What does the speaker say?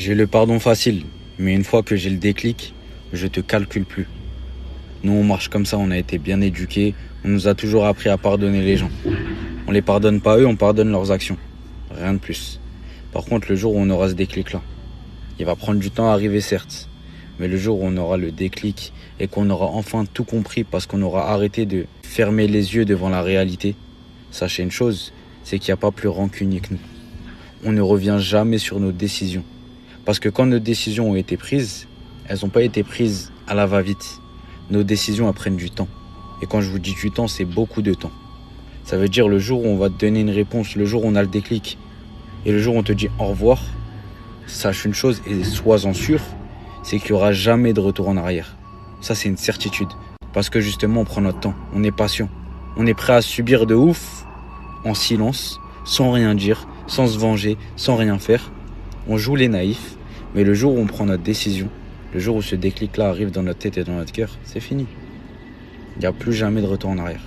J'ai le pardon facile, mais une fois que j'ai le déclic, je te calcule plus. Nous, on marche comme ça, on a été bien éduqués, on nous a toujours appris à pardonner les gens. On les pardonne pas eux, on pardonne leurs actions. Rien de plus. Par contre, le jour où on aura ce déclic-là, il va prendre du temps à arriver certes, mais le jour où on aura le déclic et qu'on aura enfin tout compris parce qu'on aura arrêté de fermer les yeux devant la réalité, sachez une chose, c'est qu'il n'y a pas plus rancunier que nous. On ne revient jamais sur nos décisions. Parce que quand nos décisions ont été prises, elles n'ont pas été prises à la va-vite. Nos décisions, elles prennent du temps. Et quand je vous dis du temps, c'est beaucoup de temps. Ça veut dire le jour où on va te donner une réponse, le jour où on a le déclic, et le jour où on te dit au revoir, sache une chose et sois-en sûr, c'est qu'il n'y aura jamais de retour en arrière. Ça, c'est une certitude. Parce que justement, on prend notre temps, on est patient. On est prêt à subir de ouf, en silence, sans rien dire, sans se venger, sans rien faire. On joue les naïfs, mais le jour où on prend notre décision, le jour où ce déclic-là arrive dans notre tête et dans notre cœur, c'est fini. Il n'y a plus jamais de retour en arrière.